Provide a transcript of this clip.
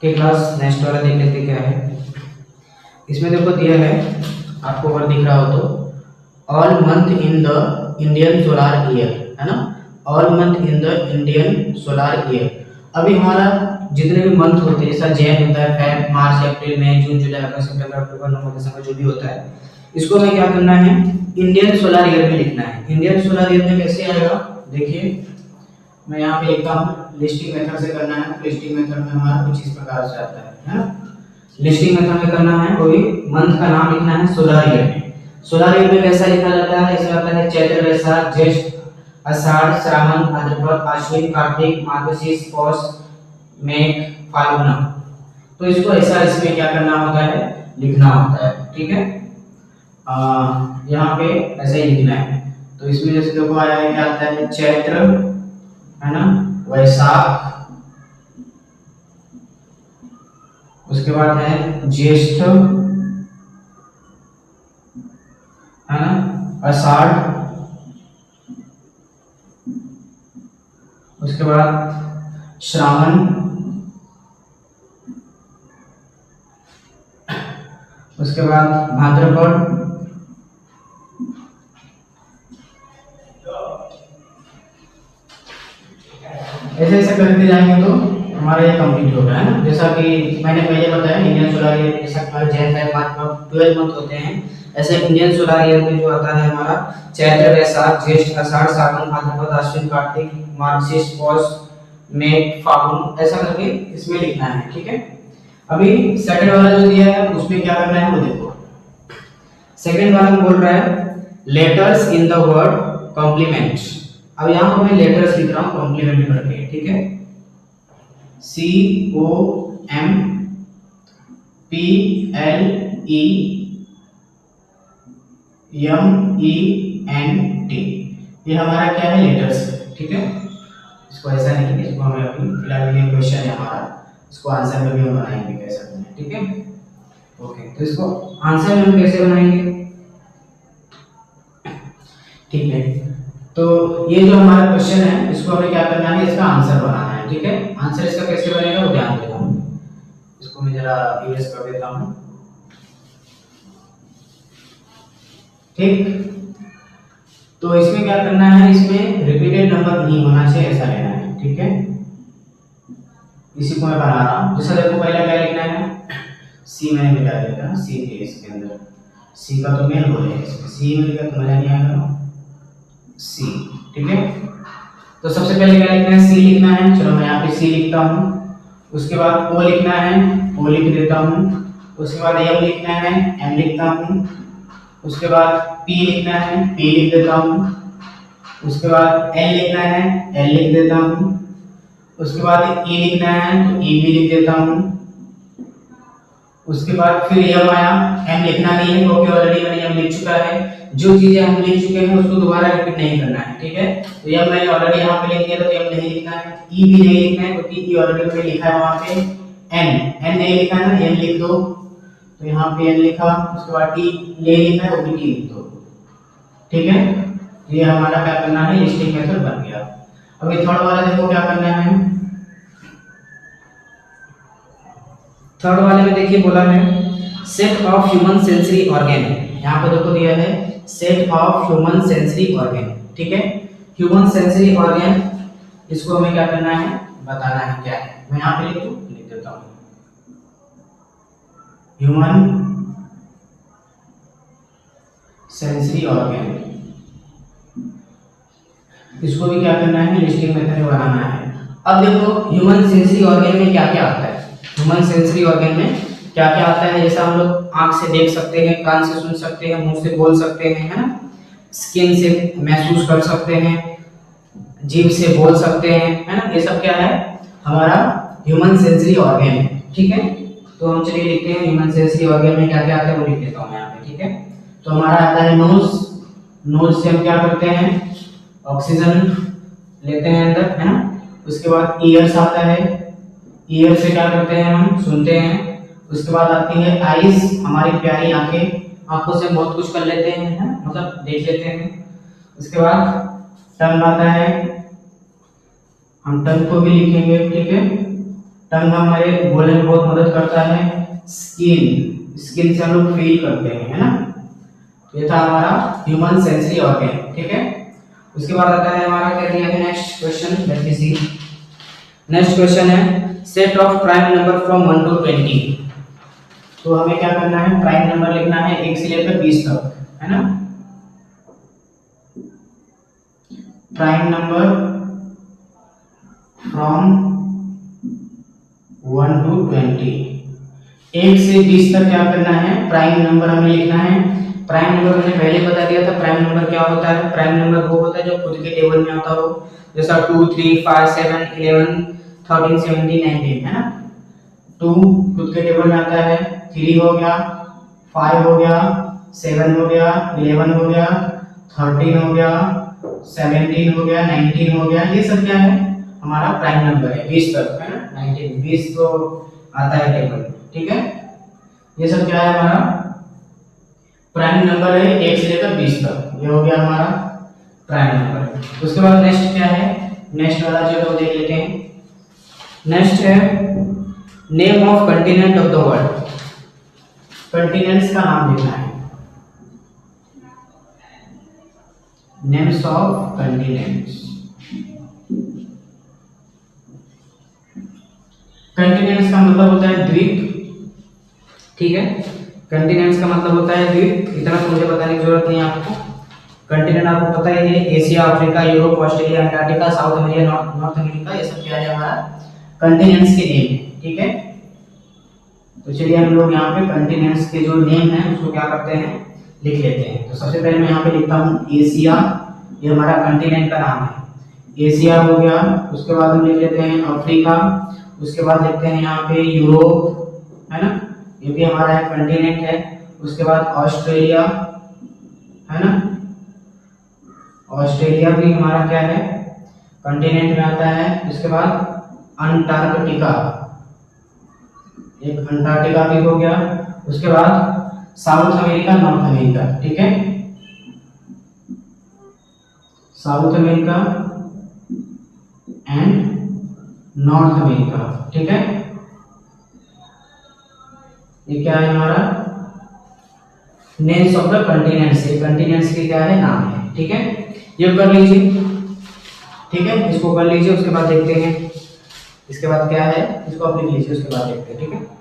के class next वाला देख लेते क्या है। इसमें देखो दिया है, आपको अगर दिख रहा हो तो, all month in the Indian solar year, है ना, all month in the Indian solar year. अभी हमारा जितने भी मंथ होते हैं, जैसा जैन होता है, फेब, मार्च, अप्रैल, मई, जून, जुलाई, अगस्त, सितंबर, अक्टूबर, नवंबर, दिसंबर, जो भी होता है, इसको हमें क्या करना है, इंडियन सोलार ईयर में लिखना है। इंडियन सोलार ईयर में कैसे आएगा, देखिए मैं यहाँ पे लिखता हूँ, लिस्टिंग मेथड से करना है। लिस्टिंग मेथड में हमारा कुछ इस प्रकार से आता है ना। लिस्टिंग मेथड में करना है, कोई मंथ का नाम लिखना है सोलर ईयर में। सोलर ईयर में कैसा लिखा जाता है, इसमें आता है चैत्र, वैशाख, ज्येष्ठ, आषाढ़, श्रावण, भाद्रपद, आश्विन, कार्तिक, मार्गशीर्ष, पौष, मेघ, फाल्गुन। तो इसको ऐसा इसमें क्या करना होता है, लिखना होता है, ठीक है। यहाँ पे ऐसे ही लिखना है। तो इसमें जैसे देखो आया है, क्या आता है, चैत्र, है ना, वैशाख, उसके बाद है ज्येष्ठ, है ना, आषाढ़, उसके बाद श्रावण, उसके बाद भाद्रपद, ऐसे ऐसे करते जाएंगे तो हमारा ये कंप्लीट होगा, है ना। जैसा कि मैंने पहले बताया, इंडियन सोलर ईयर जैसा हमारे जैन है, 12 मंथ होते हैं, ऐसे इंडियन सोलर ईयर में जो आता है हमारा चैत्र, वैशाख, ज्येष्ठ, आषाढ़, श्रावण, भाद्रपद, आश्विन, कार्तिक, मार्गशीर्ष, पौष, मेघ, फाल्गुन, ऐसा करके इसमें लिखना है, ठीक है। अभी सेकंड वाला जो दिया है उसमें क्या करना है वो देखो। सेकंड वाला में बोल रहा है letters in the word complement. अब यहाँ पर मैं लेटर्स लिख रहा हूँ कॉम्प्लीमेंट करके, ठीक है। COMPLEMENT, ये हमारा क्या है, लेटर्स है, ठीक है। इसको ऐसा लिखेंगे, इसको हमें अभी फिलहाल ये क्वेश्चन है हमारा, इसको आंसर में भी हम बनाएंगे कैसे बनाएंगे, ठीक है। ओके, तो इसको आंसर में हम कैसे बनाएंगे, ठीक है। तो ये जो हमारा क्वेश्चन है, इसको हमें क्या करना है, इसका आंसर बनाना है, ठीक है। आंसर इसका कैसे बनेगा वो ध्यान देना। इसको मैं जरा इरेज कर देता हूं, ठीक। तो इसमें क्या करना है, इसमें रिपीटेड नंबर नहीं होना चाहिए, ऐसा लेना है, ठीक है। इसी को मैं बना रहा हूं। जैसा देखो पहले क्या लिखना है, सी मैंने मिटा दिया था, सी के इसके अंदर, सी का तो मेन रोल है, सी में लिखा तो मजा नहीं आएगा, सी, ठीक है। तो सबसे पहले क्या लिखना है, सी लिखना है। चलो मैं यहाँ पे सी लिखता हूँ। उसके बाद ओ लिखना है, ओ लिख देता हूँ। उसके बाद एम लिखना है, एम लिखता हूँ। उसके बाद पी लिखना है, पी लिख देता हूँ। उसके बाद एल लिखना है, एल लिख देता हूँ। उसके बाद ई लिखना है तो ई भी लिख देता हूँ। उसके बाद फिर एम आया, एम लिखना नहीं है क्योंकि ऑलरेडी मैंने एम लिख चुका है। जो चीजें हम लिख चुके हैं उसको दोबारा रिपीट नहीं करना है, ठीक है। तो एम मैंने ऑलरेडी यहाँ पे लिख दिया था, तो एम नहीं लिखना है। ई भी नहीं लिखना है क्योंकि ई ऑलरेडी मैंने लिखा है वहां पे। एन, एन नहीं लिखा है ना, एन लिख दो। तो यहाँ पे एन लिखा, उसके बाद टी नहीं लिखा है, वो भी टी लिख दो, ठीक है। ये हमारा क्या करना है, लिस्टिंग मेथड बन गया। अभी थर्ड वाला देखो क्या करना है। थर्ड वाले में देखिए बोला है set of human sensory organ. यहाँ पे देखो दिया है set of human sensory organ, ठीक है। ह्यूमन सेंसरी ऑर्गन, इसको हमें क्या करना है, बताना है क्या है। मैं यहाँ पे लिख देता हूँ ह्यूमन सेंसरी ऑर्गन। इसको भी क्या करना है, लिस्टिंग मेथड में बनाना है। अब देखो ह्यूमन सेंसरी ऑर्गन में क्या क्या आता है। ह्यूमन सेंसरी ऑर्गन में क्या क्या आता है, जैसा हम लोग आंख से देख सकते हैं, कान से सुन सकते हैं, मुंह से बोल सकते हैं, है ना, स्किन से महसूस कर सकते हैं, जीभ से बोल सकते हैं, है ना। ये सब क्या है, हमारा ह्यूमन सेंसरी ऑर्गन है, ठीक है। तो हम चलिए लिखते हैं ह्यूमन सेंसरी ऑर्गन में क्या क्या आता है वो लिख देता हूँ यहाँ पे, ठीक है। तो हमारा आता है नोज। नोज से हम क्या करते हैं, ऑक्सीजन लेते हैं अंदर, है ना। उसके बाद ईयर्स आता है, ईयर से क्या करते हैं, हम सुनते हैं। उसके बाद आती है आईज, हमारी प्यारी आंखें, आंखों से बहुत कुछ कर लेते हैं, है? मतलब देख लेते हैं। उसके बाद टंग आता है, हम टंग को भी लिखेंगे, ठीक है। टंग हमारे बोलने में बहुत मदद करता है। स्किन, स्किन से हम लोग फील करते हैं, है ना। ये था हमारा ह्यूमन सेंसरी ऑर्गन, ठीक है। उसके बाद आता है हमारा क्या दिया है नेक्स्ट क्वेश्चन, लेट मी सी। नेक्स्ट क्वेश्चन है set of prime number from 1 to 20। तो हमें क्या करना है, प्राइम नंबर लिखना है 1 से लेकर 20 तक, है ना। प्राइम नंबर फ्रॉम 1 to 20, 1 से 20 तक क्या करना है, प्राइम नंबर हमें लिखना है। प्राइम नंबर मैंने पहले बता दिया था, प्राइम नंबर क्या होता है। प्राइम नंबर वो होता है जो खुद के टेबल में आता हो, जैसा 2 3 5 7 11 13 17 19, है ना। 2 खुद के टेबल में आता है, 3 हो गया, 5 हो गया, 7 हो गया, 11 हो गया, 13 हो गया, 17 हो गया, 19 हो गया। ये सब क्या है, हमारा प्राइम नंबर है 20 तक, है ना। 19 20 तो आता है टेबल, ठीक है। ये सब क्या है, हमारा प्राइम नंबर है 1 से लेकर 20 तक। ये हो गया हमारा प्राइम नंबर। उसके बाद नेक्स्ट क्या है, नेक्स्ट वाला जो तो देख लेते हैं। नेक्स्ट है name of continent of the world. Continents का नाम लिखना है, नेम्स ऑफ कंटिनेंट्स। कंटिनेंट्स का मतलब होता है द्वीप, ठीक है। कंटिनेंट्स का मतलब होता है द्वीप, इतना तो मुझे बताने की जरूरत नहीं है आपको। कंटिनेंट आपको पता ही है, Asia, Africa, Europe, Australia, Antarctica, south America, north America, ये सब क्या है हमारा कंटिनेंट्स के नेम है, ठीक है। तो चलिए हम लोग यहाँ पे कंटिनेंट्स के जो नेम है उसको क्या करते हैं, लिख लेते हैं। तो सबसे पहले मैं यहाँ पे लिखता हूँ एशिया, ये हमारा कंटिनेंट का नाम है, एशिया हो गया। उसके बाद हम लिख लेते हैं अफ्रीका, उसके बाद लिखते हैं यहाँ पे यूरोप, है ना, ये भी हमारा एक कंटिनेंट है। उसके बाद ऑस्ट्रेलिया, है ना, ऑस्ट्रेलिया भी हमारा क्या है, कंटिनेंट में आता है। उसके बाद अंटार्कटिका, एक अंटार्कटिका भी हो गया। उसके बाद साउथ अमेरिका, नॉर्थ अमेरिका, ठीक है, south America and north America, ठीक है। ये क्या है हमारा नेम्स ऑफ द कंटिनेंट्स, ये कंटिनेंट्स के क्या है नाम है, ठीक है। ये कर लीजिए, ठीक है, इसको कर लीजिए। उसके बाद देखते हैं इसके बाद क्या है, इसको आप लिख लीजिए, उसके बाद देखते हैं, ठीक है।